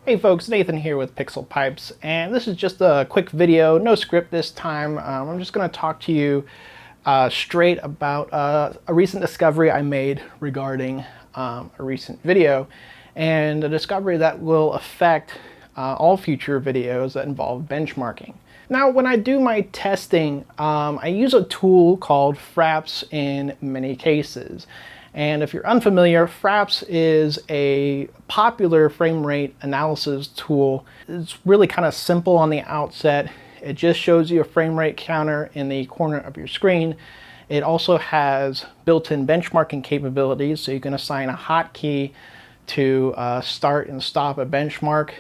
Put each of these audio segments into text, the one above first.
Hey folks, Nathan here with PixelPipes, and this is just a quick video, no script this time. I'm just going to talk to you straight about a recent discovery I made regarding a recent video, and a discovery that will affect all future videos that involve benchmarking. Now, when I do my testing, I use a tool called Fraps in many cases. And if you're unfamiliar, Fraps is a popular frame rate analysis tool. It's really kind of simple on the outset. It just shows you a frame rate counter in the corner of your screen. It also has built-in benchmarking capabilities, so you can assign a hotkey to start and stop a benchmark.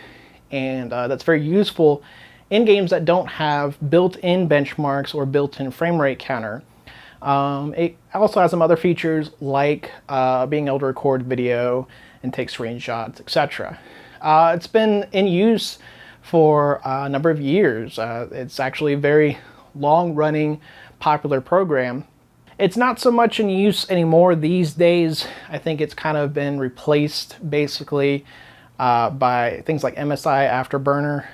And that's very useful in games that don't have built-in benchmarks or built-in frame rate counter. It also has some other features like being able to record video and take screenshots, etc. It's been in use for a number of years. It's actually a very long-running, popular program. It's not so much in use anymore these days. I think it's kind of been replaced basically by things like MSI Afterburner.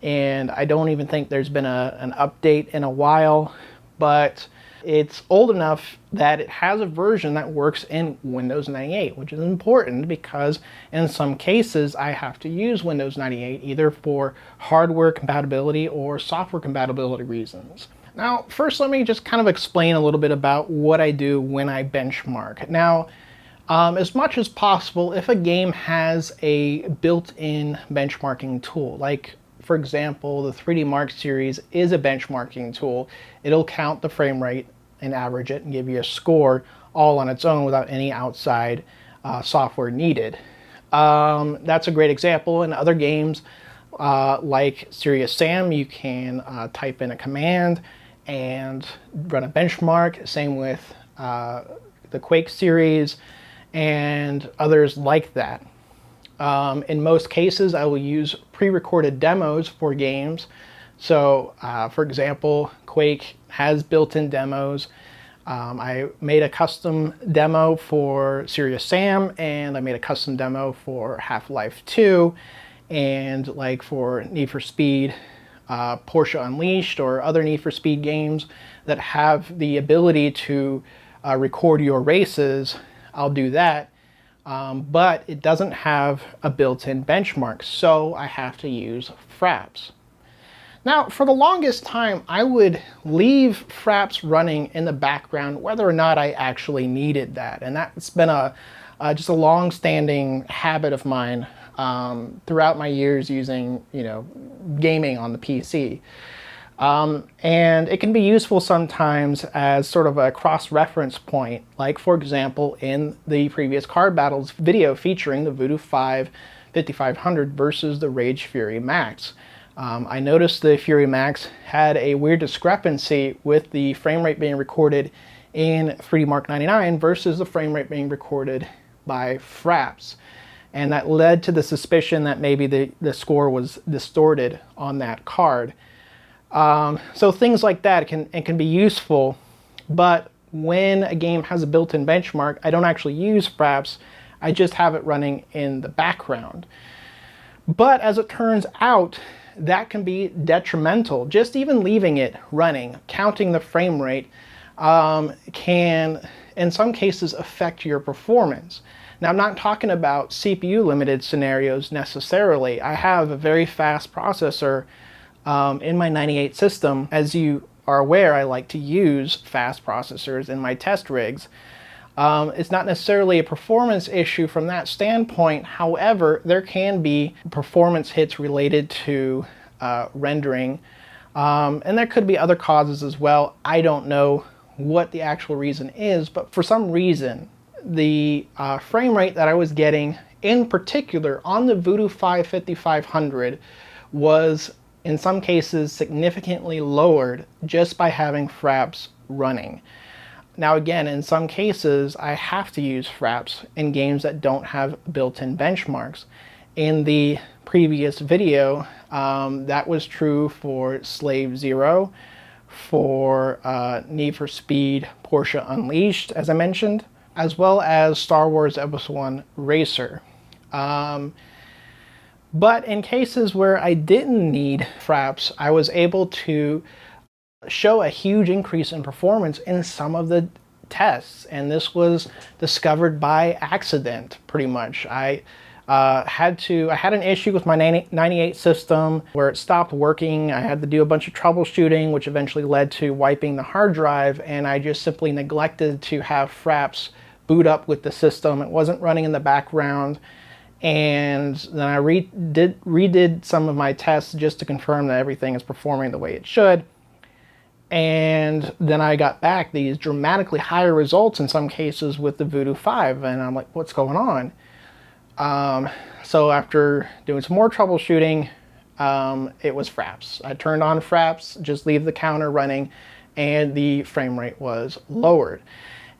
And I don't even think there's been an update in a while. But it's old enough that it has a version that works in Windows 98, which is important because in some cases I have to use Windows 98 either for hardware compatibility or software compatibility reasons. Now, first let me just kind of explain a little bit about what I do when I benchmark. Now, as much as possible, if a game has a built-in benchmarking tool, like for example, the 3D Mark series is a benchmarking tool. It'll count the frame rate and average it and give you a score all on its own without any outside software needed. That's a great example. In other games like Serious Sam, you can type in a command and run a benchmark. Same with the Quake series and others like that. In most cases, I will use pre-recorded demos for games. So, for example, Quake has built-in demos. I made a custom demo for Serious Sam, and I made a custom demo for Half-Life 2, and like for Need for Speed, Porsche Unleashed, or other Need for Speed games that have the ability to record your races, I'll do that. But it doesn't have a built-in benchmark, so I have to use Fraps. Now, for the longest time, I would leave Fraps running in the background whether or not I actually needed that, and that's been just a long-standing habit of mine throughout my years using, gaming on the PC. And it can be useful sometimes as sort of a cross-reference point, like for example in the previous Card Battles video featuring the Voodoo 5 5500 versus the Rage Fury MAXX. I noticed the Fury MAXX had a weird discrepancy with the frame rate being recorded in 3D Mark 99 versus the frame rate being recorded by Fraps. And that led to the suspicion that maybe the score was distorted on that card. So things like that can be useful, but when a game has a built-in benchmark, I don't actually use Fraps, I just have it running in the background. But as it turns out, that can be detrimental. Just even leaving it running, counting the frame rate, can in some cases affect your performance. Now, I'm not talking about CPU limited scenarios necessarily. I have a very fast processor in my 98 system. As you are aware, I like to use fast processors in my test rigs. It's not necessarily a performance issue from that standpoint. However, there can be performance hits related to rendering, and there could be other causes as well. I don't know what the actual reason is, but for some reason, the frame rate that I was getting, in particular on the Voodoo 5 5500, was in some cases significantly lowered just by having Fraps running. Now again, in some cases I have to use Fraps in games that don't have built-in benchmarks. In the previous video, that was true for Slave Zero, for Need for Speed Porsche Unleashed, as I mentioned, as well as Star Wars Episode 1 Racer. But in cases where I didn't need Fraps, I was able to show a huge increase in performance in some of the tests, and this was discovered by accident pretty much. I had an issue with my 98 system where it stopped working. I had to do a bunch of troubleshooting, which eventually led to wiping the hard drive, and I just simply neglected to have Fraps boot up with the system. It wasn't running in the background, and then I redid some of my tests just to confirm that everything is performing the way it should. And then I got back these dramatically higher results in some cases with the Voodoo 5, and I'm like, what's going on? So after doing some more troubleshooting, it was Fraps. I turned on Fraps, just leave the counter running, and the frame rate was lowered.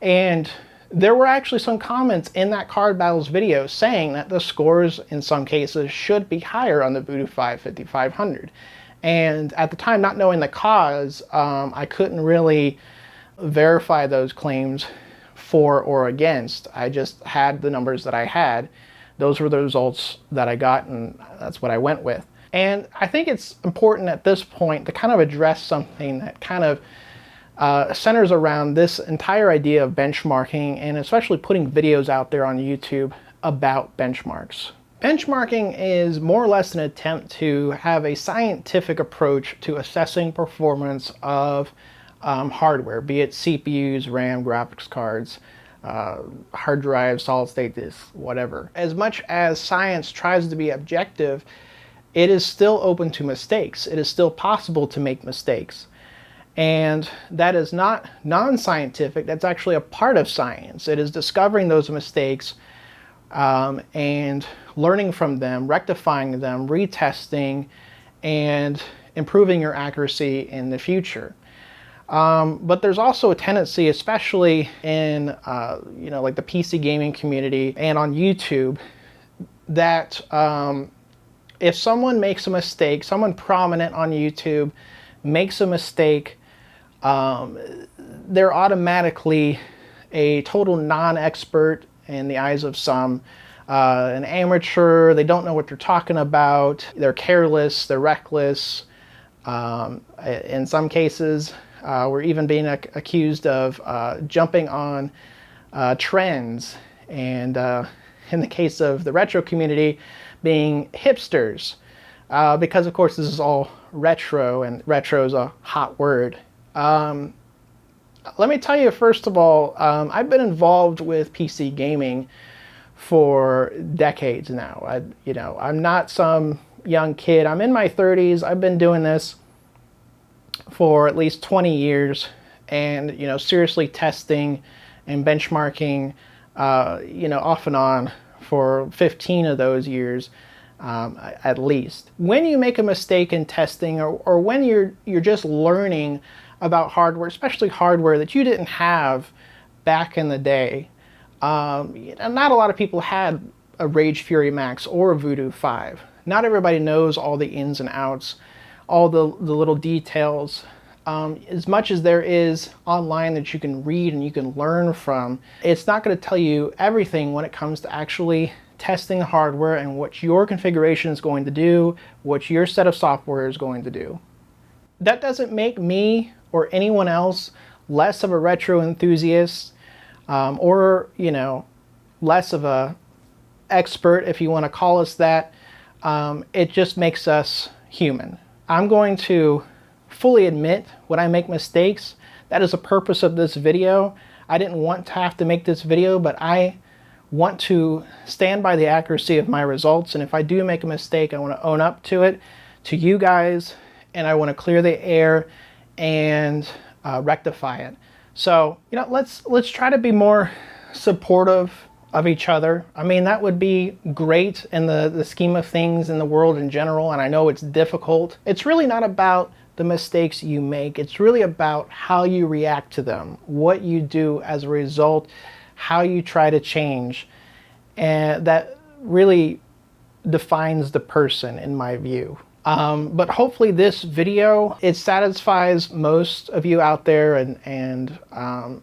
And there were actually some comments in that Card Battles video saying that the scores in some cases should be higher on the Voodoo 5 5500. And at the time, not knowing the cause, I couldn't really verify those claims for or against. I just had the numbers that I had. Those were the results that I got, and that's what I went with. And I think it's important at this point to kind of address something that kind of centers around this entire idea of benchmarking, and especially putting videos out there on YouTube about benchmarks. Benchmarking is more or less an attempt to have a scientific approach to assessing performance of hardware, be it CPUs, RAM, graphics cards, hard drives, solid state disks, whatever. As much as science tries to be objective, it is still open to mistakes. It is still possible to make mistakes. And that is not non-scientific, that's actually a part of science. It is discovering those mistakes and learning from them, rectifying them, retesting, and improving your accuracy in the future. But there's also a tendency, especially in like the PC gaming community and on YouTube, that if someone makes a mistake, someone prominent on YouTube makes a mistake, they're automatically a total non-expert in the eyes of some, an amateur. They don't know what they're talking about. They're careless, they're reckless. In some cases, we're even being accused of jumping on trends, and in the case of the retro community, being hipsters, because of course this is all retro, and retro is a hot word. Let me tell you, first of all, I've been involved with PC gaming for decades now. I'm not some young kid. I'm in my 30s. I've been doing this for at least 20 years, and seriously testing and benchmarking, off and on for 15 of those years, at least. When you make a mistake in testing, or when you're just learning about hardware, especially hardware that you didn't have back in the day. Not a lot of people had a Rage Fury Max or a Voodoo 5. Not everybody knows all the ins and outs, all the little details. As much as there is online that you can read and you can learn from, it's not going to tell you everything when it comes to actually testing the hardware and what your configuration is going to do, what your set of software is going to do. That doesn't make me or anyone else less of a retro enthusiast, or less of a expert, if you want to call us that. It just makes us human. I'm going to fully admit when I make mistakes. That is the purpose of this video. I didn't want to have to make this video, but I want to stand by the accuracy of my results, and if I do make a mistake, I want to own up to it, to you guys, and I want to clear the air and rectify it. So let's try to be more supportive of each other. I mean, that would be great in the scheme of things in the world in general, and I know it's difficult. It's really not about the mistakes you make. It's really about how you react to them, what you do as a result, how you try to change, and that really defines the person, in my view. But hopefully this video, it satisfies most of you out there, and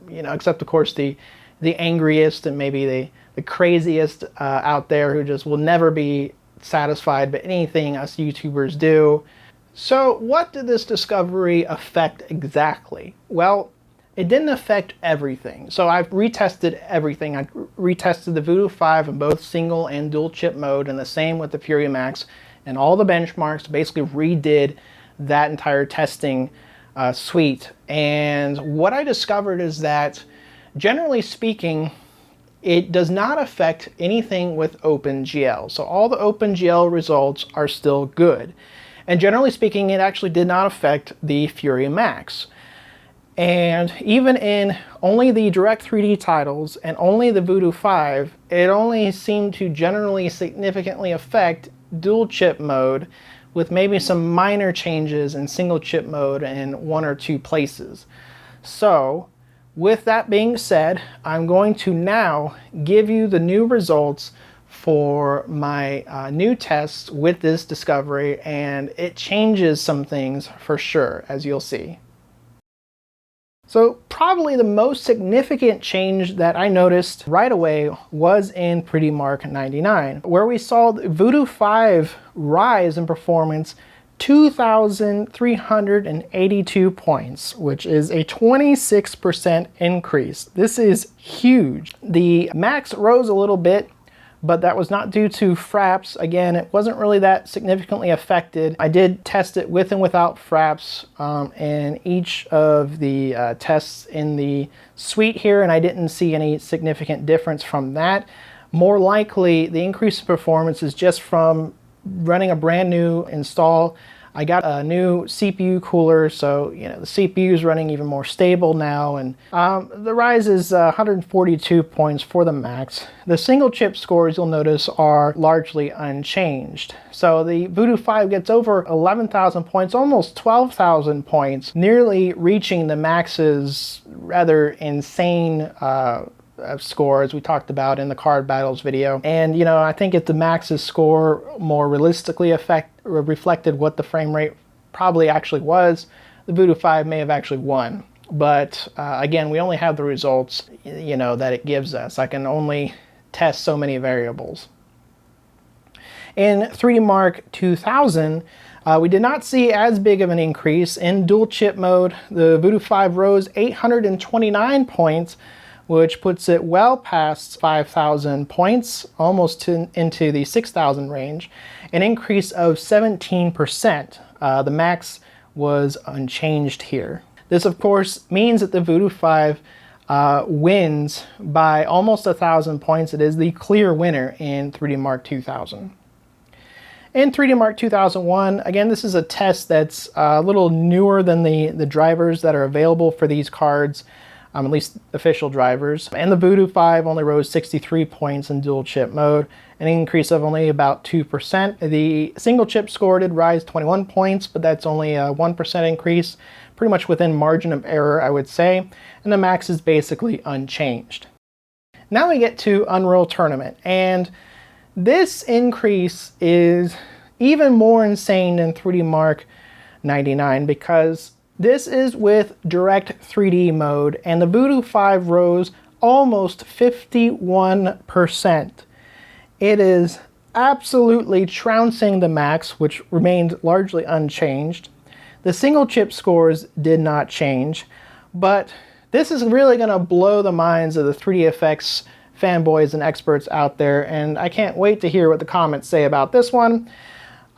except of course the angriest and maybe the craziest out there who just will never be satisfied by anything us YouTubers do. So what did this discovery affect exactly? Well, it didn't affect everything. So I've retested everything. I retested the Voodoo 5 in both single and dual chip mode, and the same with the Fury MAXX, and all the benchmarks. Basically redid that entire testing suite. And what I discovered is that, generally speaking, it does not affect anything with OpenGL. So all the OpenGL results are still good. And generally speaking, it actually did not affect the Fury MAXX. And even in only the Direct 3D titles and only the Voodoo 5, it only seemed to generally significantly affect dual chip mode, with maybe some minor changes in single chip mode in 1 or 2 places. So with that being said, I'm going to now give you the new results for my new tests with this discovery, and it changes some things for sure, as you'll see. So probably the most significant change that I noticed right away was in Pretty Mark 99, where we saw the Voodoo 5 rise in performance 2,382 points, which is a 26% increase. This is huge. The MAXX rose a little bit, but that was not due to Fraps. Again, it wasn't really that significantly affected. I did test it with and without Fraps in each of the tests in the suite here, and I didn't see any significant difference from that. More likely, the increase in performance is just from running a brand new install. I got a new CPU cooler, so the CPU is running even more stable now, and the rise is 142 points for the MAXX. The single chip scores, you'll notice, are largely unchanged. So the Voodoo 5 gets over 11,000 points, almost 12,000 points, nearly reaching the MAXX's rather insane scores we talked about in the card battles video. And I think if the MAXX's score more realistically reflected what the frame rate probably actually was, the Voodoo 5 may have actually won. But again, we only have the results that it gives us. I can only test so many variables. In 3D Mark 2000, we did not see as big of an increase. In dual chip mode, the Voodoo 5 rose 829 points, which puts it well past 5,000 points, almost into the 6,000 range, an increase of 17%. The MAXX was unchanged here. This, of course, means that the Voodoo 5 wins by almost 1,000 points. It is the clear winner in 3D Mark 2000. In 3D Mark 2001, again, this is a test that's a little newer than the drivers that are available for these cards. At least official drivers. And the Voodoo 5 only rose 63 points in dual chip mode, an increase of only about 2%. The single chip score did rise 21 points, but that's only a 1% increase, pretty much within margin of error, I would say. And the MAXX is basically unchanged. Now we get to Unreal Tournament, and this increase is even more insane than 3D Mark 99 because this is with Direct 3D mode, and the Voodoo 5 rose almost 51%. It is absolutely trouncing the MAXX, which remained largely unchanged. The single chip scores did not change, but this is really going to blow the minds of the 3DFX fanboys and experts out there, and I can't wait to hear what the comments say about this one.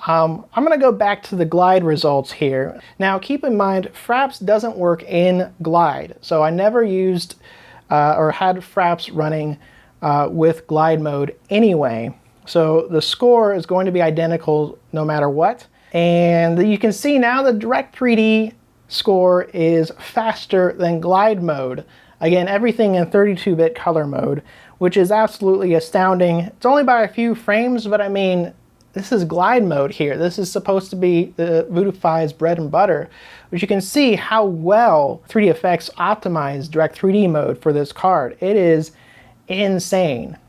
I'm going to go back to the glide results here. Now keep in mind, Fraps doesn't work in glide, so I never used or had Fraps running with glide mode anyway. So the score is going to be identical no matter what. And you can see now the Direct 3D score is faster than glide mode. Again, everything in 32-bit color mode, which is absolutely astounding. It's only by a few frames, but I mean, this is glide mode here. This is supposed to be the Voodoo 5's bread and butter, but you can see how well 3DFX optimized Direct 3D mode for this card. It is insane.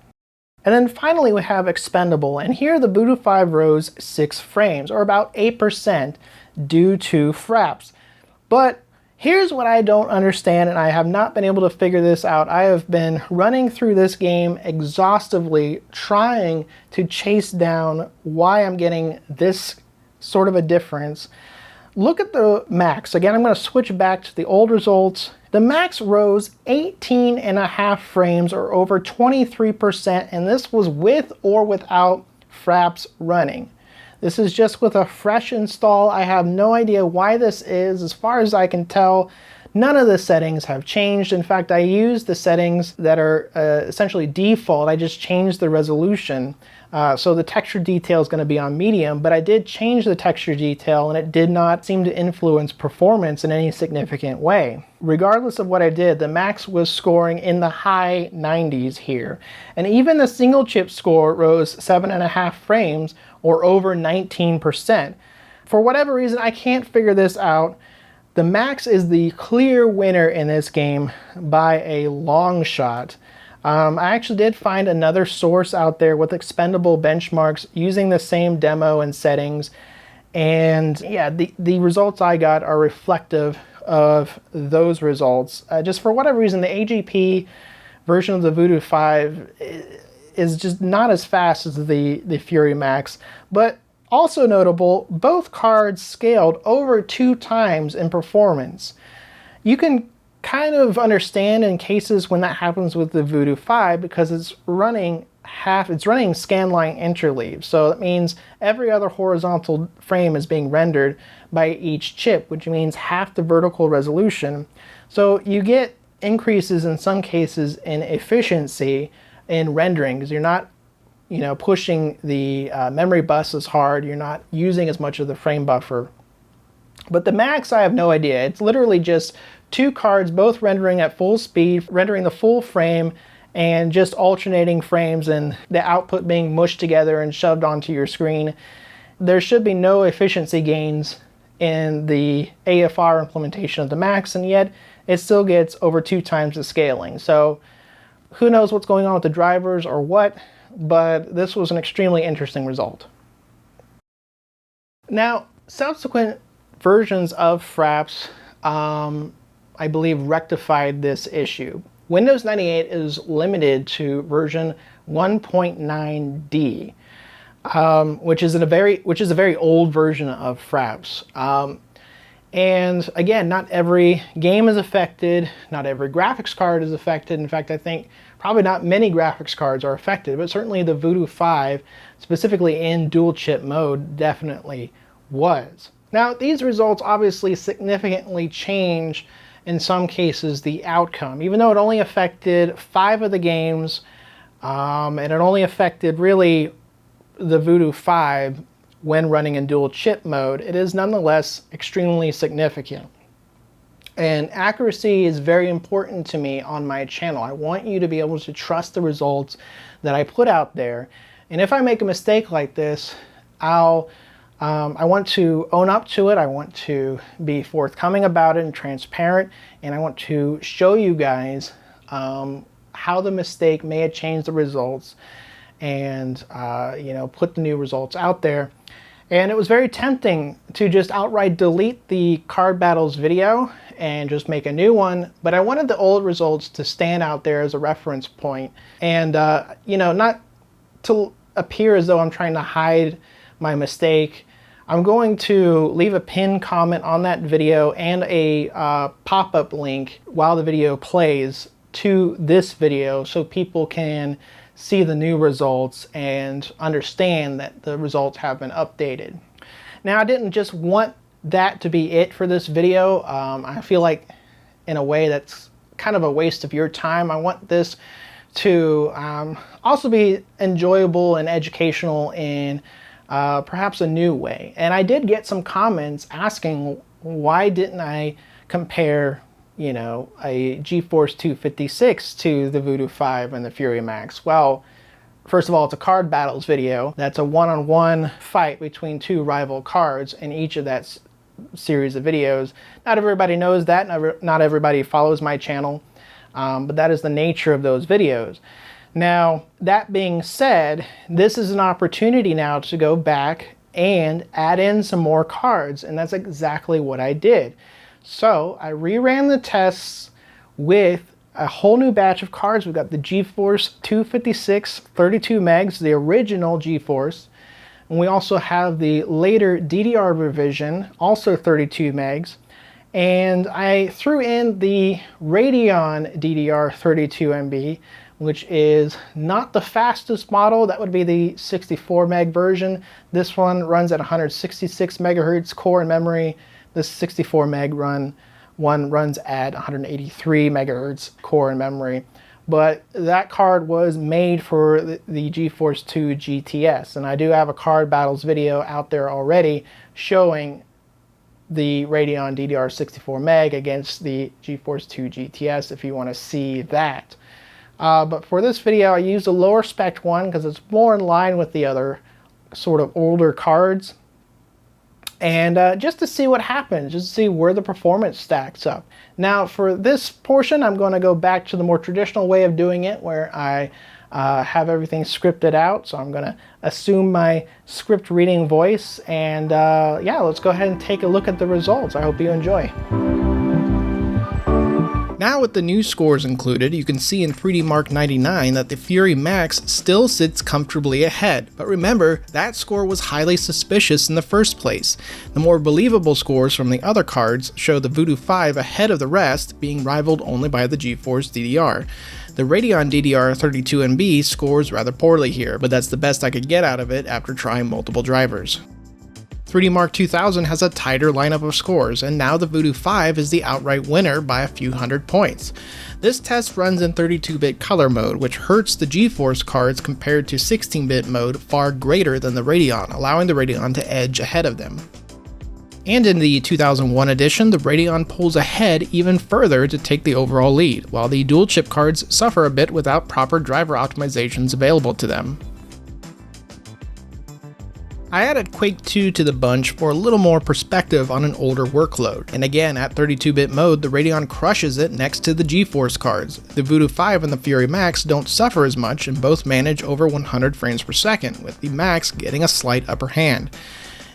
And then finally we have Expendable, and here the Voodoo 5 rose 6 frames, or about 8% due to Fraps. But Here's what I don't understand, and I have not been able to figure this out. I have been running through this game exhaustively trying to chase down why I'm getting this sort of a difference. Look at the MAXX. Again, I'm going to switch back to the old results. The MAXX rose 18.5 frames, or over 23%, and this was with or without Fraps running. This is just with a fresh install. I have no idea why this is. As far as I can tell, none of the settings have changed. In fact, I use the settings that are essentially default. I just changed the resolution. So the texture detail is going to be on medium, but I did change the texture detail and it did not seem to influence performance in any significant way. Regardless of what I did, the MAXX was scoring in the high 90s here. And even the single chip score rose 7.5 frames, or over 19%. For whatever reason, I can't figure this out. The MAXX is the clear winner in this game by a long shot. I actually did find another source out there with expendable benchmarks using the same demo and settings. And yeah, the results I got are reflective of those results. Just for whatever reason, the AGP version of the Voodoo 5 is just not as fast as the Fury MAXX. But also notable, both cards scaled over 2 times in performance. You can kind of understand in cases when that happens with the Voodoo 5 because it's running scanline interleave. So that means every other horizontal frame is being rendered by each chip, which means half the vertical resolution. So you get increases in some cases in efficiency in rendering because you're not, pushing the memory bus as hard. You're not using as much of the frame buffer. But the MAXX, I have no idea. It's literally just 2 cards both rendering at full speed, rendering the full frame, and just alternating frames and the output being mushed together and shoved onto your screen. There should be no efficiency gains in the AFR implementation of the MAXX, and yet it still gets over 2 times the scaling. So who knows what's going on with the drivers or what, but this was an extremely interesting result. Now, subsequent versions of Fraps, I believe, rectified this issue. Windows 98 is limited to version 1.9D, which is a very old version of Fraps. And again, not every game is affected, not every graphics card is affected. In fact, I think probably not many graphics cards are affected, but certainly the Voodoo 5, specifically in dual chip mode, definitely was. Now, these results obviously significantly change, in some cases, the outcome. Even though it only affected 5 of the games, and it only affected really the Voodoo 5 when running in dual chip mode, it is nonetheless extremely significant. And accuracy is very important to me on my channel. I want you to be able to trust the results that I put out there. And if I make a mistake like this, I want to own up to it. I want to be forthcoming about it and transparent. And I want to show you guys how the mistake may have changed the results and put the new results out there. And it was very tempting to just outright delete the Card Battles video and just make a new one, but I wanted the old results to stand out there as a reference point and not to appear as though I'm trying to hide my mistake. I'm going to leave a pinned comment on that video and a pop-up link while the video plays to this video so people can see the new results and understand that the results have been updated. Now, I didn't just want that to be it for this video. I feel like in a way that's kind of a waste of your time. I want this to also be enjoyable and educational in perhaps a new way. And I did get some comments asking why didn't I compare a GeForce 256 to the Voodoo 5 and the Fury MAXX. Well, first of all, it's a Card Battles video. That's a one-on-one fight between 2 rival cards in each of that series of videos. Not everybody knows that, not everybody follows my channel, but that is the nature of those videos. Now, that being said, this is an opportunity now to go back and add in some more cards, and that's exactly what I did. So I reran the tests with a whole new batch of cards. We've got the GeForce 256 32 megs, the original GeForce. And we also have the later DDR revision, also 32 megs. And I threw in the Radeon DDR 32 MB, which is not the fastest model. That would be the 64 meg version. This one runs at 166 megahertz core and memory. This 64 meg one runs at 183 megahertz core and memory. But that card was made for the GeForce 2 GTS, and I do have a card battles video out there already showing the Radeon DDR 64 meg against the GeForce 2 GTS if you want to see that. But for this video I used a lower spec one because it's more in line with the other sort of older cards. And just to see what happens, just to see where the performance stacks up. Now for this portion, I'm going to go back to the more traditional way of doing it, where I have everything scripted out. So I'm going to assume my script reading voice, and yeah, let's go ahead and take a look at the results. I hope you enjoy. Now with the new scores included, you can see in 3D Mark 99 that the Fury MAXX still sits comfortably ahead, but remember, that score was highly suspicious in the first place. The more believable scores from the other cards show the Voodoo 5 ahead of the rest, being rivaled only by the GeForce DDR. The Radeon DDR 32MB scores rather poorly here, but that's the best I could get out of it after trying multiple drivers. 3D Mark 2000 has a tighter lineup of scores, and now the Voodoo 5 is the outright winner by a few hundred points. This test runs in 32-bit color mode, which hurts the GeForce cards compared to 16-bit mode far greater than the Radeon, allowing the Radeon to edge ahead of them. And in the 2001 edition, the Radeon pulls ahead even further to take the overall lead, while the dual-chip cards suffer a bit without proper driver optimizations available to them. I added Quake 2 to the bunch for a little more perspective on an older workload, and again at 32-bit mode the Radeon crushes it next to the GeForce cards. The Voodoo 5 and the Fury MAXX don't suffer as much and both manage over 100 frames per second, with the MAXX getting a slight upper hand.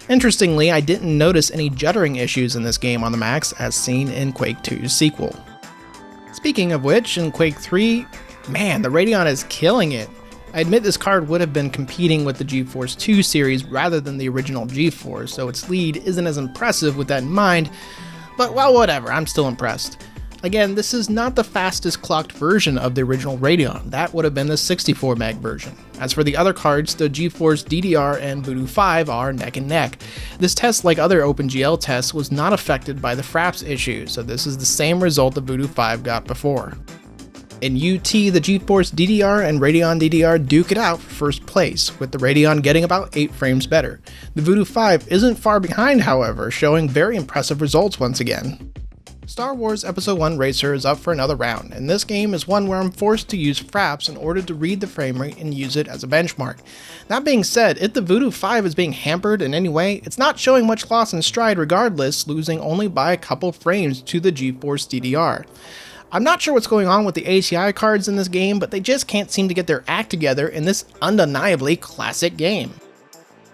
Interestingly, I didn't notice any juddering issues in this game on the MAXX as seen in Quake 2's sequel. Speaking of which, in Quake 3, man, the Radeon is killing it. I admit this card would have been competing with the GeForce 2 series rather than the original GeForce, so its lead isn't as impressive with that in mind, but well, whatever, I'm still impressed. Again, this is not the fastest clocked version of the original Radeon, that would have been the 64 meg version. As for the other cards, the GeForce DDR and Voodoo 5 are neck and neck. This test, like other OpenGL tests, was not affected by the Fraps issue, so this is the same result the Voodoo 5 got before. In UT, the GeForce DDR and Radeon DDR duke it out for first place, with the Radeon getting about 8 frames better. The Voodoo 5 isn't far behind, however, showing very impressive results once again. Star Wars Episode 1 Racer is up for another round, and this game is one where I'm forced to use Fraps in order to read the frame rate and use it as a benchmark. That being said, if the Voodoo 5 is being hampered in any way, it's not showing much loss in stride regardless, losing only by a couple frames to the GeForce DDR. I'm not sure what's going on with the ATI cards in this game, but they just can't seem to get their act together in this undeniably classic game.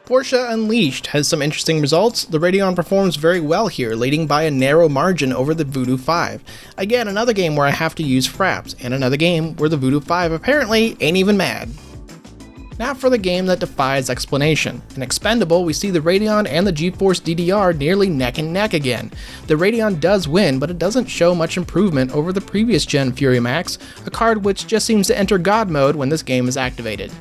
Porsche Unleashed has some interesting results. The Radeon performs very well here, leading by a narrow margin over the Voodoo 5. Again, another game where I have to use Fraps, and another game where the Voodoo 5 apparently ain't even mad. Now for the game that defies explanation. In Expendable, we see the Radeon and the GeForce DDR nearly neck and neck again. The Radeon does win, but it doesn't show much improvement over the previous gen Fury MAXX, a card which just seems to enter God mode when this game is activated.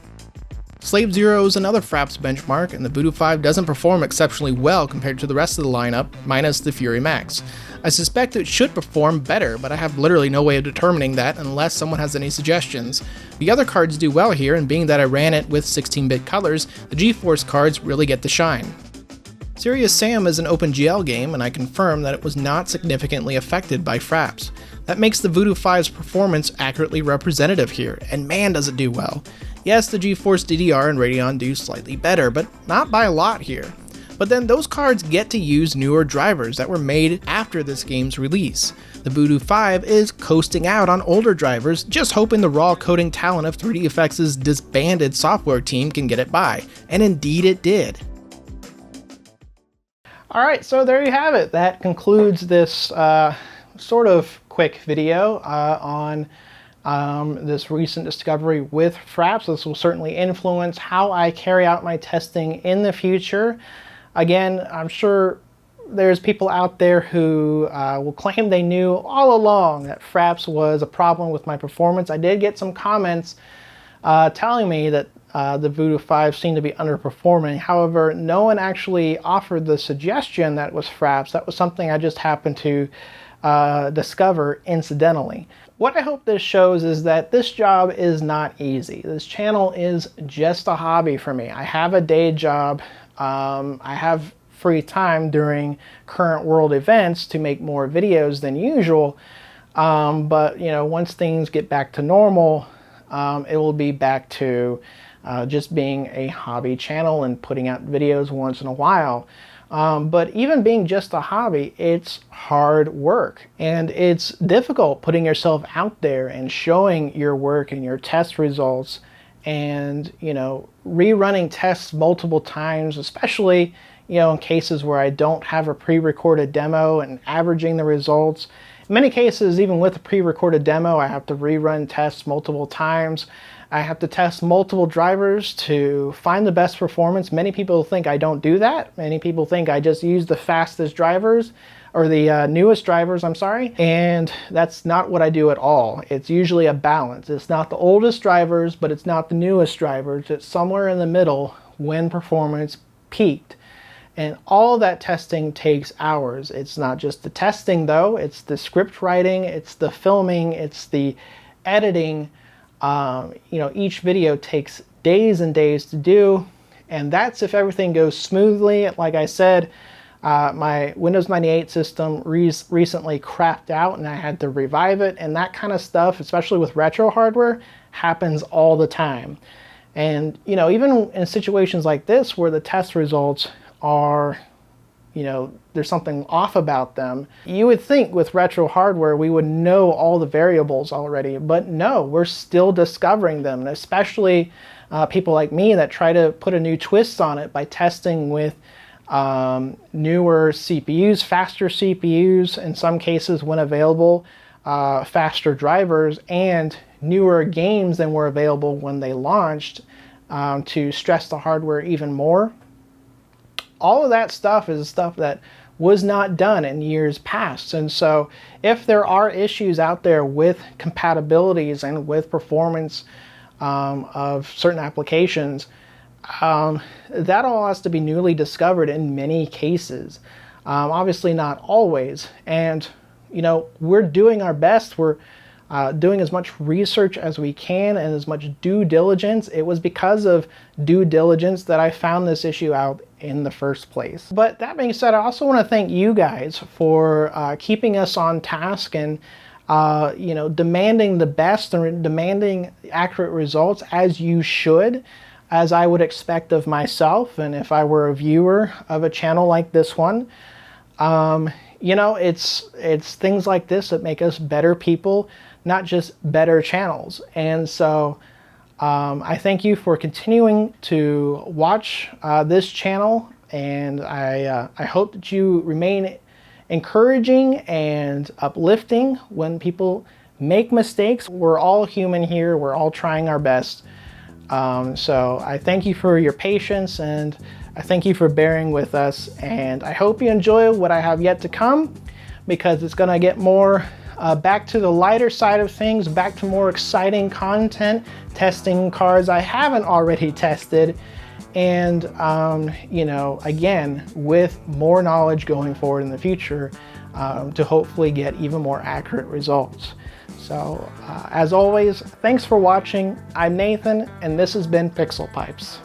Slave Zero is another Fraps benchmark, and the Voodoo 5 doesn't perform exceptionally well compared to the rest of the lineup, minus the Fury MAXX. I suspect it should perform better, but I have literally no way of determining that unless someone has any suggestions. The other cards do well here, and being that I ran it with 16-bit colors, the GeForce cards really get to shine. Serious Sam is an OpenGL game, and I confirm that it was not significantly affected by Fraps. That makes the Voodoo 5's performance accurately representative here, and man does it do well. Yes, the GeForce DDR and Radeon do slightly better, but not by a lot here. But then those cards get to use newer drivers that were made after this game's release. The Voodoo 5 is coasting out on older drivers, just hoping the raw coding talent of 3DFX's disbanded software team can get it by, and indeed it did. All right, so there you have it. That concludes this sort of quick video on this recent discovery with Fraps. This will certainly influence how I carry out my testing in the future. Again, I'm sure there's people out there who will claim they knew all along that Fraps was a problem with my performance. I did get some comments telling me that the Voodoo 5 seemed to be underperforming. However, no one actually offered the suggestion that it was Fraps. That was something I just happened to discover incidentally. What I hope this shows is that this job is not easy. This channel is just a hobby for me. I have a day job. I have free time during current world events to make more videos than usual. But you know, once things get back to normal, it will be back to just being a hobby channel and putting out videos once in a while. But even being just a hobby, it's hard work, and it's difficult putting yourself out there and showing your work and your test results, and you know, rerunning tests multiple times, especially you know, in cases where I don't have a pre-recorded demo, and averaging the results. In many cases, even with a pre-recorded demo, I have to rerun tests multiple times. I have to test multiple drivers to find the best performance. Many people think I don't do that. Many people think I just use the fastest drivers, or the newest drivers, I'm sorry. And that's not what I do at all. It's usually a balance. It's not the oldest drivers, but it's not the newest drivers. It's somewhere in the middle when performance peaked. And all of that testing takes hours. It's not just the testing though, it's the script writing, it's the filming, it's the editing. You know, each video takes days and days to do, and that's if everything goes smoothly. Like I said, my Windows 98 system recently crapped out and I had to revive it, and that kind of stuff, especially with retro hardware, happens all the time. And you know, even in situations like this where the test results are, you know, there's something off about them, you would think with retro hardware we would know all the variables already, but no, we're still discovering them. And especially people like me that try to put a new twist on it by testing with newer CPUs, faster CPUs, in some cases when available, faster drivers, and newer games than were available when they launched, to stress the hardware even more. All of that stuff is stuff that was not done in years past. And so if there are issues out there with compatibilities and with performance of certain applications, that all has to be newly discovered in many cases. Obviously not always. And you know, we're doing our best. We're doing as much research as we can and as much due diligence. It was because of due diligence that I found this issue out in the first place. But that being said, I also want to thank you guys for keeping us on task and you know, demanding the best and demanding accurate results, as you should, as I would expect of myself and if I were a viewer of a channel like this one. You know, it's things like this that make us better people, not just better channels. And so I thank you for continuing to watch this channel, and I hope that you remain encouraging and uplifting when people make mistakes. We're all human here. We're all trying our best. So I thank you for your patience, and I thank you for bearing with us, and I hope you enjoy what I have yet to come, because it's going to get more back to the lighter side of things, back to more exciting content, testing cards I haven't already tested, and you know, again, with more knowledge going forward in the future to hopefully get even more accurate results. So as always, thanks for watching. I'm Nathan, and this has been PixelPipes.